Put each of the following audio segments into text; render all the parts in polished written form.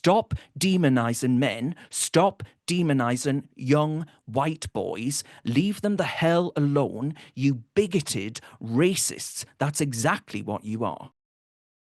Stop demonizing men. Stop demonizing young white boys. Leave them the hell alone, you bigoted racists. That's exactly what you are.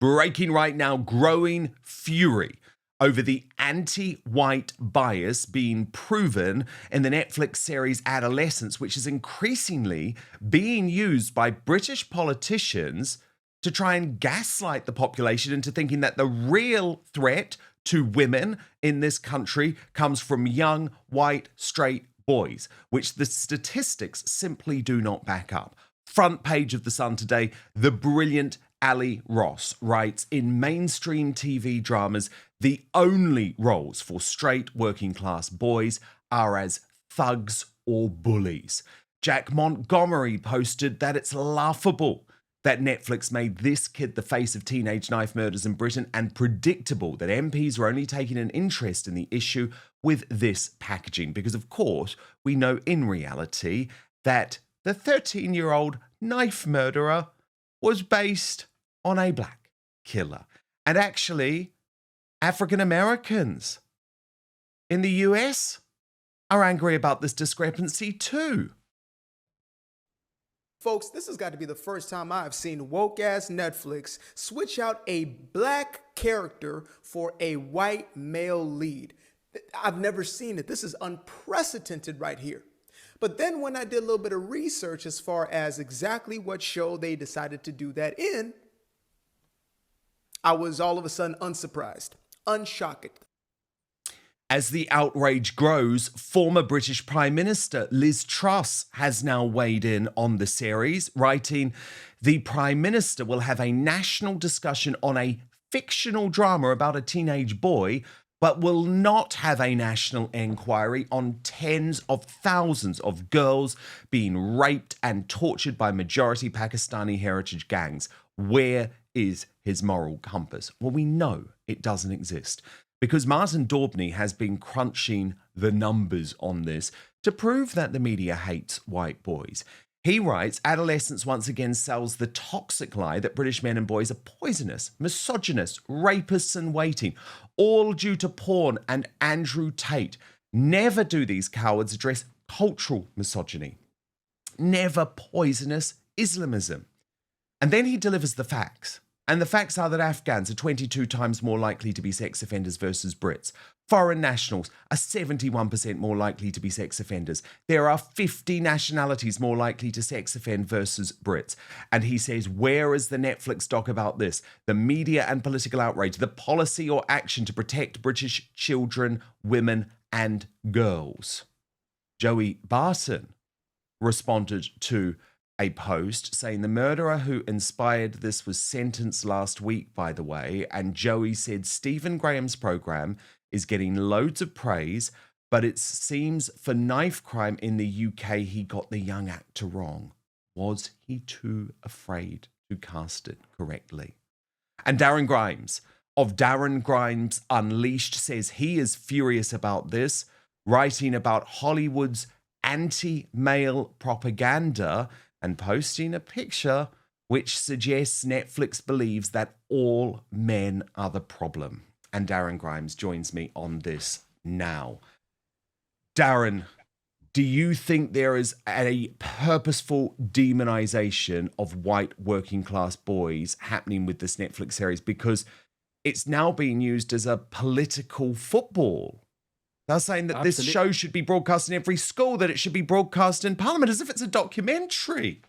Breaking right now, growing fury over the anti-white bias being proven in the Netflix series Adolescence, which is increasingly being used by British politicians to try and gaslight the population into thinking that the real threat to women in this country comes from young, white, straight boys, which the statistics simply do not back up. Front page of The Sun today, the brilliant Ali Ross writes, in mainstream TV dramas, the only roles for straight working class boys are as thugs or bullies. Jack Montgomery posted that it's laughable that Netflix made this kid the face of teenage knife murders in Britain, and predictable that MPs are only taking an interest in the issue with this packaging. Because, of course, we know in reality that the 13-year-old knife murderer was based on a black killer. And actually, African Americans in the US are angry about this discrepancy too. Folks, this has got to be the first time I've seen woke-ass Netflix switch out a black character for a white male lead. I've never seen it. This is unprecedented right here. But then when I did a little bit of research as far as exactly what show they decided to do that in, I was all of a sudden unsurprised, unshocked. As the outrage grows, former British Prime Minister Liz Truss has now weighed in on the series, writing, the Prime Minister will have a national discussion on a fictional drama about a teenage boy, but will not have a national inquiry on tens of thousands of girls being raped and tortured by majority Pakistani heritage gangs. Where is his moral compass? Well, we know it doesn't exist, because Martin Daubney has been crunching the numbers on this to prove that the media hates white boys. He writes, Adolescence once again sells the toxic lie that British men and boys are poisonous, misogynist, rapists in waiting, all due to porn and Andrew Tate. Never do these cowards address cultural misogyny. Never poisonous Islamism. And then he delivers the facts. And the facts are that Afghans are 22 times more likely to be sex offenders versus Brits. Foreign nationals are 71% more likely to be sex offenders. There are 50 nationalities more likely to sex offend versus Brits. And he says, where is the Netflix doc about this? The media and political outrage, the policy or action to protect British children, women, and girls. Joey Barton responded to a post saying the murderer who inspired this was sentenced last week, by the way. And Joey said Stephen Graham's program is getting loads of praise, but it seems for knife crime in the UK, he got the young actor wrong. Was he too afraid to cast it correctly? And Darren Grimes of Darren Grimes Unleashed says he is furious about this, writing about Hollywood's anti-male propaganda and posting a picture which suggests Netflix believes that all men are the problem. And Darren Grimes joins me on this now. Darren, do you think there is a purposeful demonization of white working class boys happening with this Netflix series? Because it's now being used as a political football. They're saying that this show should be broadcast in every school, that it should be broadcast in Parliament, as if it's a documentary.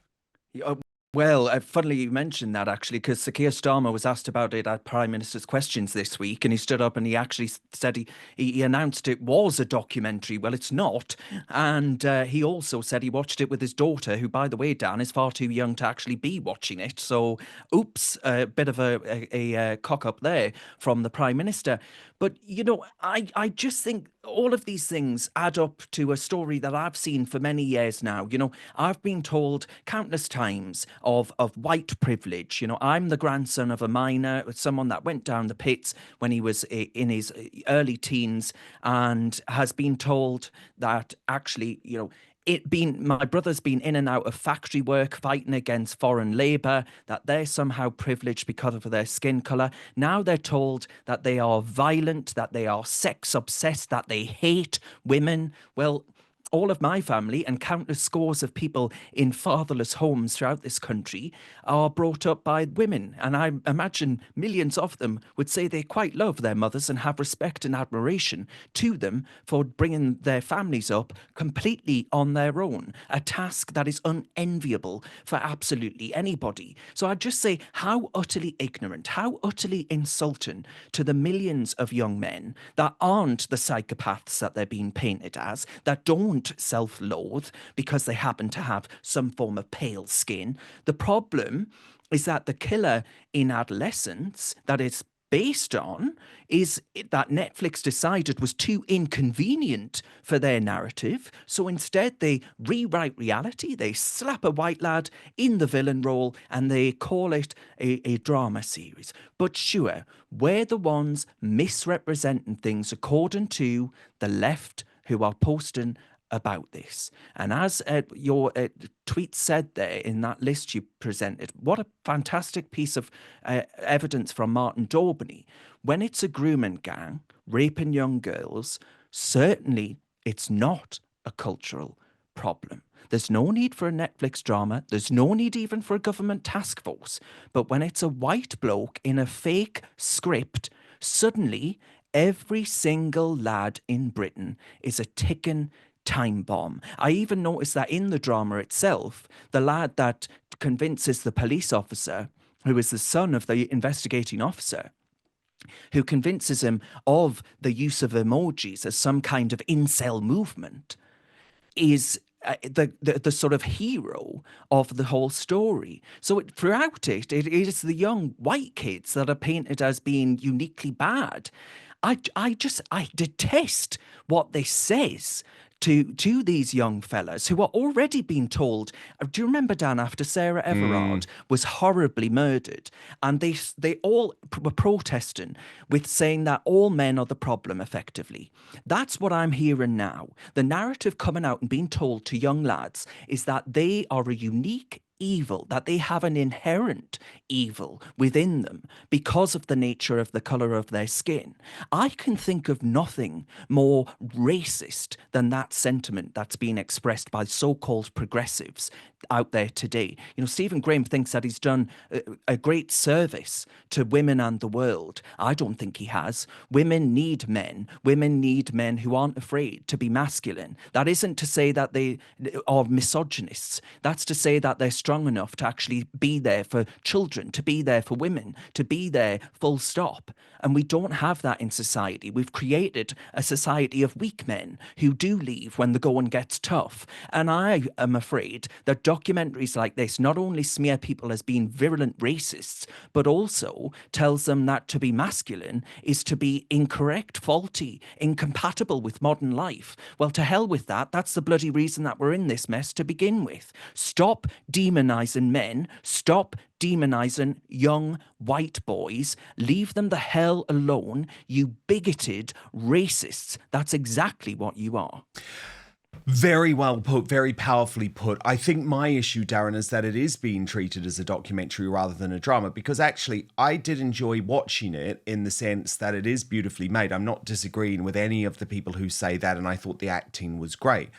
Well, funnily you mentioned that, actually, because Sir Keir Starmer was asked about it at Prime Minister's Questions this week, and he stood up and he actually said he announced it was a documentary. Well, it's not. And he also said he watched it with his daughter, who, by the way, Dan, is far too young to actually be watching it. So, oops, a bit of a cock-up there from the Prime Minister. But, you know, I just think all of these things add up to a story that I've seen for many years now. You know, I've been told countless times of white privilege. You know, I'm the grandson of a miner, someone that went down the pits when he was in his early teens, and has been told that actually, you know, my brother's been in and out of factory work fighting against foreign labor, that they're somehow privileged because of their skin color. Now they're told that they are violent, that they are sex obsessed, that they hate women. Well, all of my family and countless scores of people in fatherless homes throughout this country are brought up by women. And I imagine millions of them would say they quite love their mothers and have respect and admiration to them for bringing their families up completely on their own, a task that is unenviable for absolutely anybody. So I'd just say how utterly ignorant, how utterly insulting to the millions of young men that aren't the psychopaths that they're being painted as, that don't self-loathe because they happen to have some form of pale skin. The problem is that the killer in Adolescence that it's based on is that Netflix decided was too inconvenient for their narrative. So instead they rewrite reality, they slap a white lad in the villain role and they call it a drama series. But sure, we're the ones misrepresenting things according to the left who are posting about this. And as your tweet said there in that list you presented, what a fantastic piece of evidence from Martin Daubney. When it's a grooming gang raping young girls, certainly it's not a cultural problem. There's no need for a Netflix drama. There's no need even for a government task force. But when it's a white bloke in a fake script, suddenly every single lad in Britain is a ticking time bomb. I even noticed that in the drama itself, the lad that convinces the police officer, who is the son of the investigating officer, who convinces him of the use of emojis as some kind of incel movement, is the sort of hero of the whole story. So throughout it is the young white kids that are painted as being uniquely bad. I detest what this says to these young fellas who are already being told. Do you remember, Dan, after Sarah Everard was horribly murdered, and they all were protesting with saying that all men are the problem, effectively. That's what I'm hearing now. The narrative coming out and being told to young lads is that they are a unique evil, that they have an inherent evil within them because of the nature of the colour of their skin. I can think of nothing more racist than that sentiment that's being expressed by so-called progressives out there today. You know, Stephen Graham thinks that he's done a great service to women and the world. I don't think he has. Women need men. Women need men who aren't afraid to be masculine. That isn't to say that they are misogynists. That's to say that they're strong enough to actually be there for children, to be there for women, to be there full stop. And we don't have that in society. We've created a society of weak men who do leave when the going gets tough. And I am afraid that documentaries like this not only smear people as being virulent racists, but also tells them that to be masculine is to be incorrect, faulty, incompatible with modern life. Well, to hell with that. That's the bloody reason that we're in this mess to begin with. Stop demonizing men. Stop demonizing young white boys. Leave them the hell alone, you bigoted racists. That's exactly what you are. Very well put, very powerfully put. I think my issue, Darren, is that it is being treated as a documentary rather than a drama, because actually I did enjoy watching it in the sense that it is beautifully made. I'm not disagreeing with any of the people who say that, and I thought the acting was great.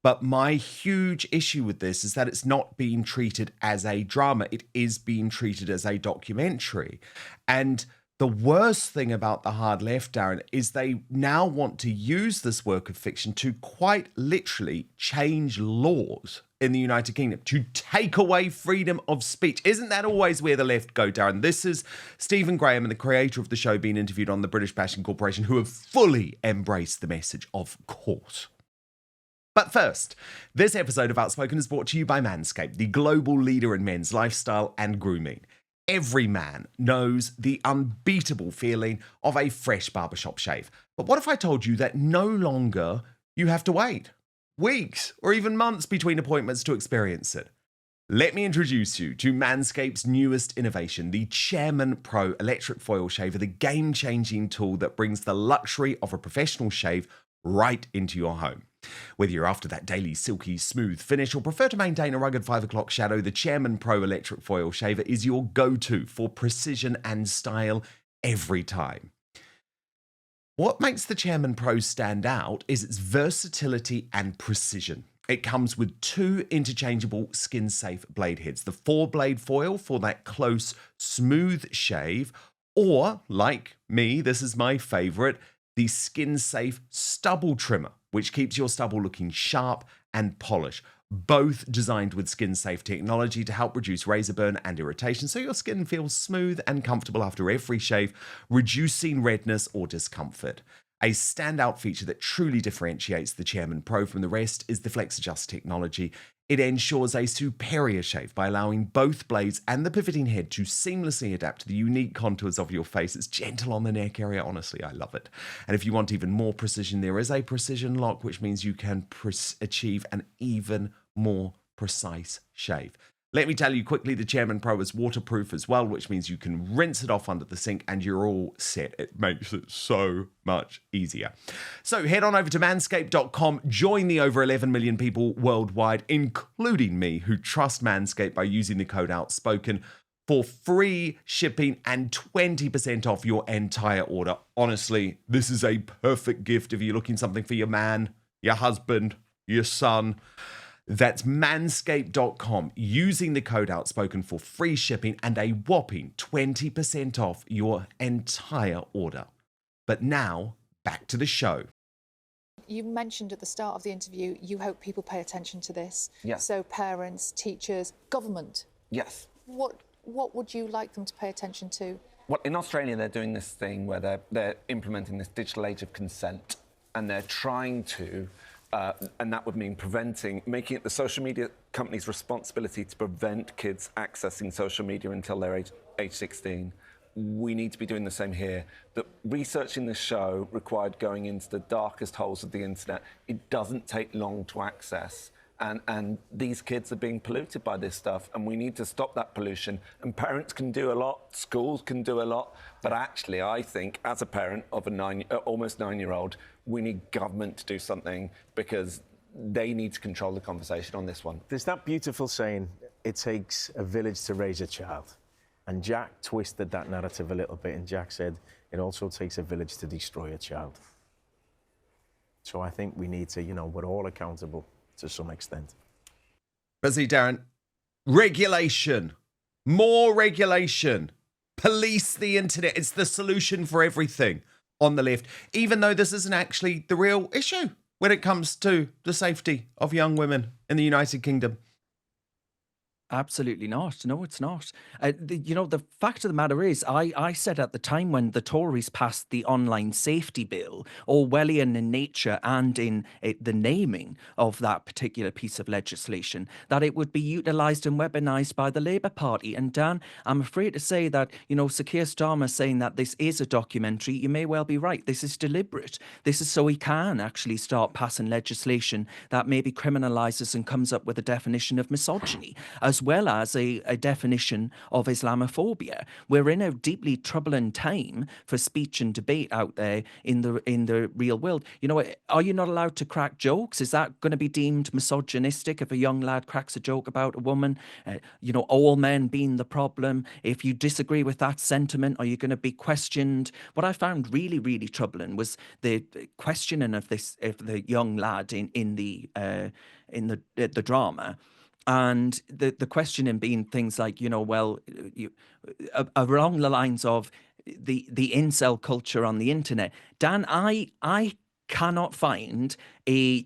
But my huge issue with this is that it's not being treated as a drama. It is being treated as a documentary. And the worst thing about the hard left, Darren, is they now want to use this work of fiction to quite literally change laws in the United Kingdom, to take away freedom of speech. Isn't that always where the left go, Darren? This is Stephen Graham and the creator of the show being interviewed on the British Bashing Corporation, who have fully embraced the message, of course. But first, this episode of Outspoken is brought to you by Manscaped, the global leader in men's lifestyle and grooming. Every man knows the unbeatable feeling of a fresh barbershop shave. But what if I told you that no longer you have to wait weeks or even months between appointments to experience it? Let me introduce you to Manscaped's newest innovation, the Chairman Pro Electric Foil Shaver, the game-changing tool that brings the luxury of a professional shave right into your home. Whether you're after that daily silky smooth finish or prefer to maintain a rugged 5 o'clock shadow, the Chairman Pro Electric Foil Shaver is your go-to for precision and style every time. What makes the Chairman Pro stand out is its versatility and precision. It comes with 2 interchangeable skin-safe blade heads. The 4-blade foil for that close, smooth shave, or, like me, this is my favourite, the skin-safe stubble trimmer, which keeps your stubble looking sharp and polished. Both designed with skin-safe technology to help reduce razor burn and irritation, so your skin feels smooth and comfortable after every shave, reducing redness or discomfort. A standout feature that truly differentiates the Chairman Pro from the rest is the Flex Adjust technology. It ensures a superior shave by allowing both blades and the pivoting head to seamlessly adapt to the unique contours of your face. It's gentle on the neck area. Honestly, I love it. And if you want even more precision, there is a precision lock, which means you can achieve an even more precise shave. Let me tell you quickly, the Chairman Pro is waterproof as well, which means you can rinse it off under the sink and you're all set. It makes it so much easier. So head on over to manscaped.com, join the over 11 million people worldwide, including me, who trust Manscaped by using the code Outspoken for free shipping and 20% off your entire order. Honestly, this is a perfect gift if you're looking something for your man, your husband, your son. That's manscaped.com, using the code Outspoken for free shipping and a whopping 20% off your entire order. But now, back to the show. You mentioned at the start of the interview, you hope people pay attention to this. Yes. So parents, teachers, government. Yes. What would you like them to pay attention to? Well, in Australia, they're doing this thing where they're implementing this digital age of consent, and they're trying to, and that would mean making it the social media company's responsibility to prevent kids accessing social media until they're age 16. We need to be doing the same here. The researching this show required going into the darkest holes of the internet. It doesn't take long to access. And these kids are being polluted by this stuff, and we need to stop that pollution. And parents can do a lot, schools can do a lot, but actually I think as a parent of a almost 9-year-old, we need government to do something, because they need to control the conversation on this one. There's that beautiful saying, it takes a village to raise a child. And Jack twisted that narrative a little bit, and Jack said, it also takes a village to destroy a child. So I think we need to, we're all accountable to some extent. Busy, Darren. Regulation. More regulation. Police the internet. It's the solution for everything on the left, even though this isn't actually the real issue when it comes to the safety of young women in the United Kingdom. Absolutely not. No, it's not. The fact of the matter is, I said at the time when the Tories passed the online safety bill, Orwellian in nature and in the naming of that particular piece of legislation, that it would be utilised and weaponized by the Labour Party. And Dan, I'm afraid to say that, Sir Keir Starmer saying that this is a documentary, you may well be right. This is deliberate. This is so he can actually start passing legislation that maybe criminalises and comes up with a definition of misogyny, as well as a definition of Islamophobia. We're in a deeply troubling time for speech and debate out there in the real world. Are you not allowed to crack jokes? Is that going to be deemed misogynistic if a young lad cracks a joke about a woman? All men being the problem. If you disagree with that sentiment, are you going to be questioned? What I found really, really troubling was the questioning of the young lad in the drama. And the questioning being things like, along the lines of the incel culture on the internet. Dan, I cannot find a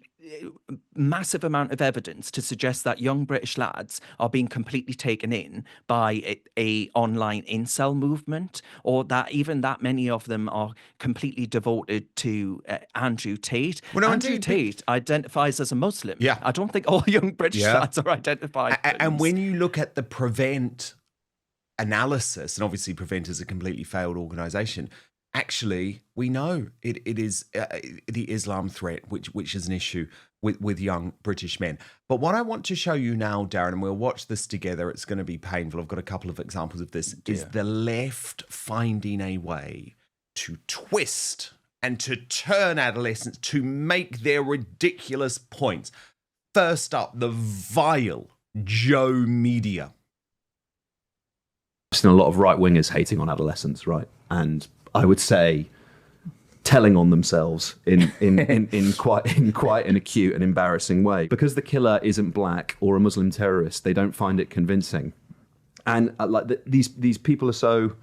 massive amount of evidence to suggest that young British lads are being completely taken in by a online incel movement, or that even that many of them are completely devoted to Andrew Tate. Well, no, Andrew Tate identifies as a Muslim. Yeah. I don't think all young British lads are identified. And when you look at the Prevent analysis, and obviously Prevent is a completely failed organisation, actually, we know it is the Islam threat, which is an issue with young British men. But what I want to show you now, Darren, and we'll watch this together, it's going to be painful. I've got a couple of examples of this, is the left finding a way to twist and to turn adolescents to make their ridiculous points. First up, the vile Joe Media. I've seen a lot of right-wingers hating on adolescents, right? And I would say telling on themselves in quite an acute and embarrassing way. Because the killer isn't black or a Muslim terrorist, they don't find it convincing. And these people are so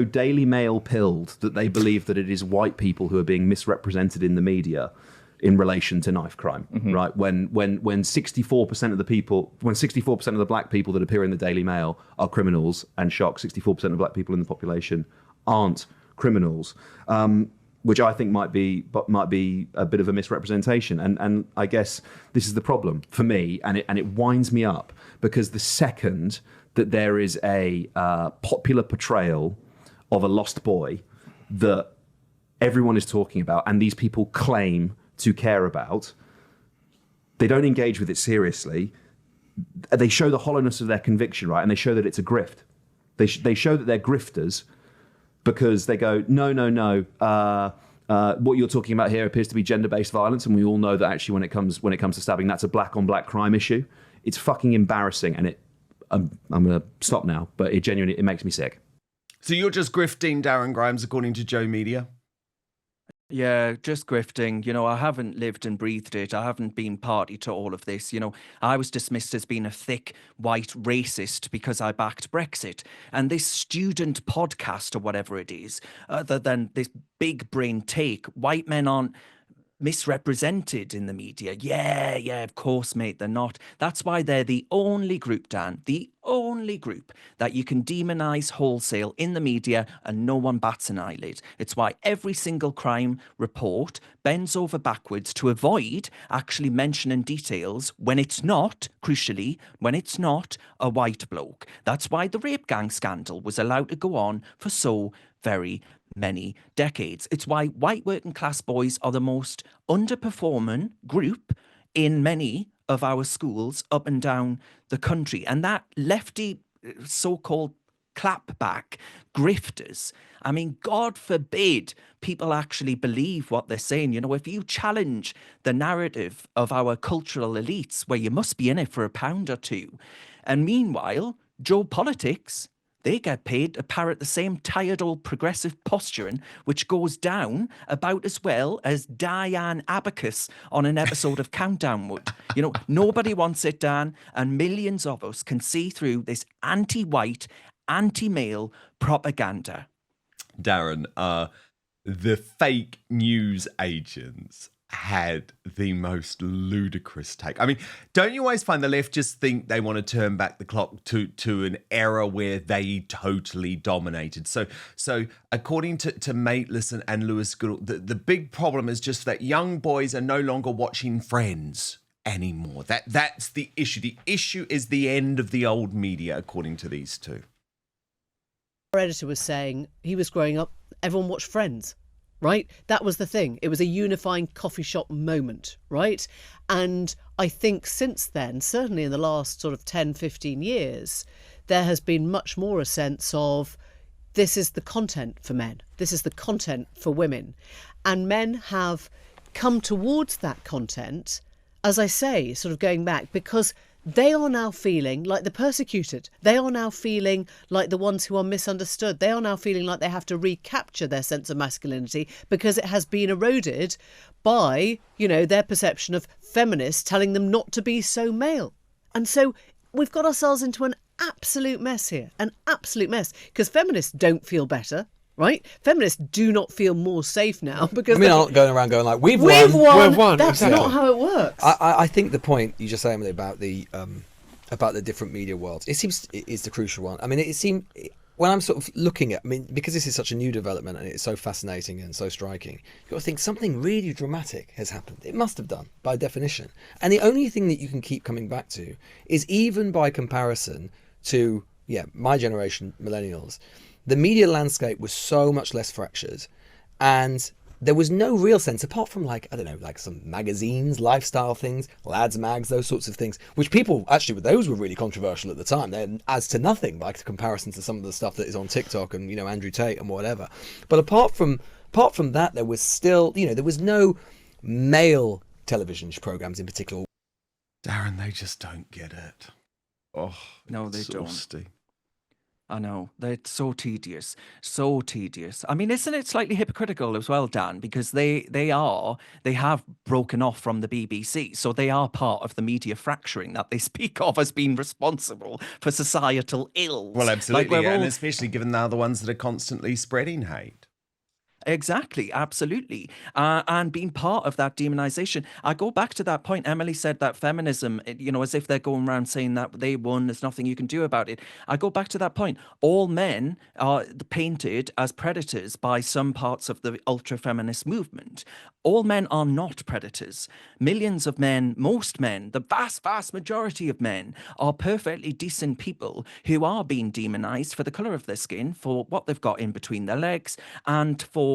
Daily Mail pilled that they believe that it is white people who are being misrepresented in the media in relation to knife crime, right? When 64% of the people, when 64% of the black people that appear in the Daily Mail are criminals, and shock, 64% of black people in the population aren't criminals, which I think might be a bit of a misrepresentation. And I guess this is the problem for me, and it winds me up, because the second that there is a popular portrayal of a lost boy that everyone is talking about, and these people claim to care about, they don't engage with it seriously. They show the hollowness of their conviction, right? And they show that it's a grift. They show that they're grifters, because they go, no, what you're talking about here appears to be gender-based violence, and we all know that actually when it comes to stabbing, that's a black-on-black crime issue. It's fucking embarrassing, and I'm going to stop now, but it genuinely makes me sick. So you're just grifting Darren Grimes, according to Joe Media? Yeah, just grifting. You know, I haven't lived and breathed it. I haven't been party to all of this. You know, I was dismissed as being a thick white racist because I backed Brexit. And this student podcast or whatever it is, other than this big brain take, white men aren't misrepresented in the media. Yeah, of course, mate, they're not. That's why they're the only group, Dan, the only group that you can demonize wholesale in the media and no one bats an eyelid. It's why every single crime report bends over backwards to avoid actually mentioning details when it's not, crucially, when it's not a white bloke. That's why the rape gang scandal was allowed to go on for so very many decades. It's why white working class boys are the most underperforming group in many of our schools up and down the country. And that lefty so-called clapback grifters, I mean, God forbid people actually believe what they're saying. You know, if you challenge the narrative of our cultural elites, where you must be in it for a pound or two, and meanwhile, Joe Politics, they get paid to parrot the same tired old progressive posturing, which goes down about as well as Diane Abacus on an episode of Countdown would. You know, nobody wants it, Dan, and millions of us can see through this anti-white, anti-male propaganda. Darren, the fake news agents had the most ludicrous take. I mean, don't you always find the left just think they want to turn back the clock to an era where they totally dominated? So according to Mateless and Lewis Goodall, the big problem is just that young boys are no longer watching Friends anymore. That's the issue. The issue is the end of the old media, according to these two. Our editor was saying he was growing up, everyone watched Friends. Right? That was the thing. It was a unifying coffee shop moment, right? And I think since then, certainly in the last sort of 10, 15 years, there has been much more a sense of this is the content for men. This is the content for women. And men have come towards that content, as I say, sort of going back, because they are now feeling like the persecuted. They are now feeling like the ones who are misunderstood. They are now feeling like they have to recapture their sense of masculinity because it has been eroded by, you know, their perception of feminists telling them not to be so male. And so we've got ourselves into an absolute mess here, an absolute mess, because feminists don't feel better. Right? Feminists do not feel more safe now because I'm not going around going like we've won. That's exactly. not how it works. I think the point you just said, Emily, about the different media worlds, it seems is the crucial one. I mean, it seemed when I'm sort of looking at, I mean, because this is such a new development and it's so fascinating and so striking, you've got to think something really dramatic has happened. It must have done by definition. And the only thing that you can keep coming back to is, even by comparison to my generation, millennials, the media landscape was so much less fractured, and there was no real sense, apart from like some magazines, lifestyle things, lads mags, those sorts of things, which people actually, those were really controversial at the time. They're as to nothing by comparison to some of the stuff that is on TikTok and, you know, Andrew Tate and whatever. But apart from Apart from that, there was still, there was no male television programs in particular. Darren, they just don't get it. Oh, No, they don't. exhausting. I know. They're so tedious. So tedious. I mean, isn't it slightly hypocritical as well, Dan? Because they have broken off from the BBC. So they are part of the media fracturing that they speak of as being responsible for societal ills. Well, absolutely. Like, and especially given they're the ones that are constantly spreading hate. Exactly, absolutely. And being part of that demonization. I go back to that point. Emily said that feminism, as if they're going around saying that they won, there's nothing you can do about it. I go back to that point. All men are painted as predators by some parts of the ultra-feminist movement. All men are not predators. Millions of men, most men, the vast, vast majority of men are perfectly decent people who are being demonized for the color of their skin, for what they've got in between their legs, and for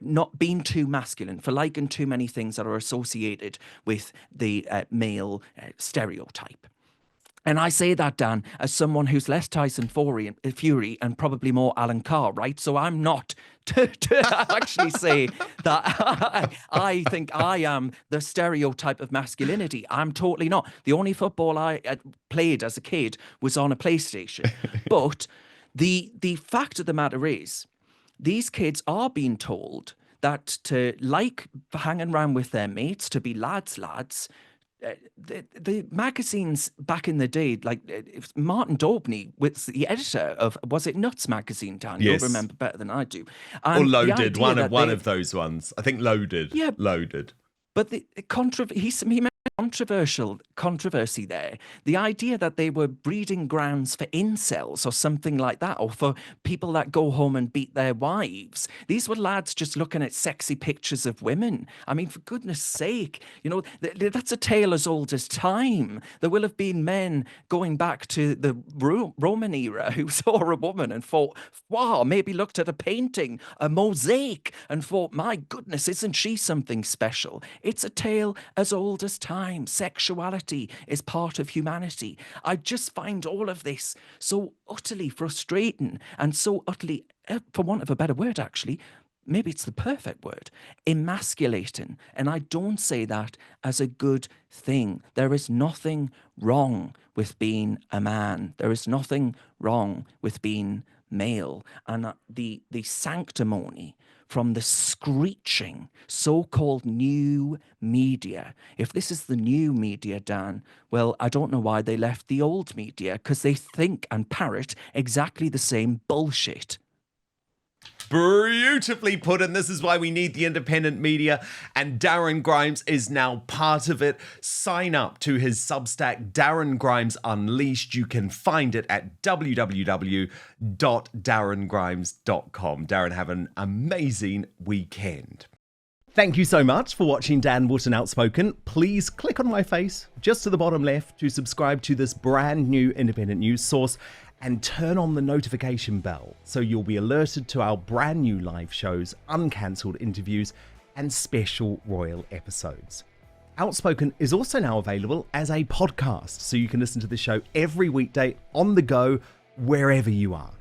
not being too masculine, for liking too many things that are associated with the male stereotype. And I say that, Dan, as someone who's less Tyson Fury and probably more Alan Carr, right? So I'm not to actually say that I think I am the stereotype of masculinity. I'm totally not. The only football I played as a kid was on a PlayStation. But the fact of the matter is, these kids are being told that to like hanging around with their mates, to be lads, the magazines back in the day, like Martin Daubney was the editor of, was it Nuts magazine, Dan? Yes. You'll remember better than I do. Or And the Loaded, idea one that of those ones. I think Loaded. Yeah. Loaded. But he made controversy there. The idea that they were breeding grounds for incels or something like that, or for people that go home and beat their wives. These were lads just looking at sexy pictures of women. I mean, for goodness sake, that's a tale as old as time. There will have been men going back to the Roman era who saw a woman and thought, wow, maybe looked at a painting, a mosaic, and thought, my goodness, isn't she something special? It's a tale as old as time. Sexuality is part of humanity. I just find all of this so utterly frustrating and so utterly, for want of a better word, actually, maybe it's the perfect word, emasculating. And I don't say that as a good thing. There is nothing wrong with being a man. There is nothing wrong with being male. And the sanctimony from the screeching so-called new media. If this is the new media, Dan, well, I don't know why they left the old media, because they think and parrot exactly the same bullshit. Beautifully put, and this is why we need the independent media, and Darren Grimes is now part of it. Sign up to his Substack, Darren Grimes Unleashed. You can find it at www.darrengrimes.com. Darren, have an amazing weekend. Thank you so much for watching Dan Wootton Outspoken. Please click on my face just to the bottom left to subscribe to this brand new independent news source, and turn on the notification bell so you'll be alerted to our brand new live shows, uncancelled interviews, and special royal episodes. Outspoken is also now available as a podcast, so you can listen to the show every weekday on the go, wherever you are.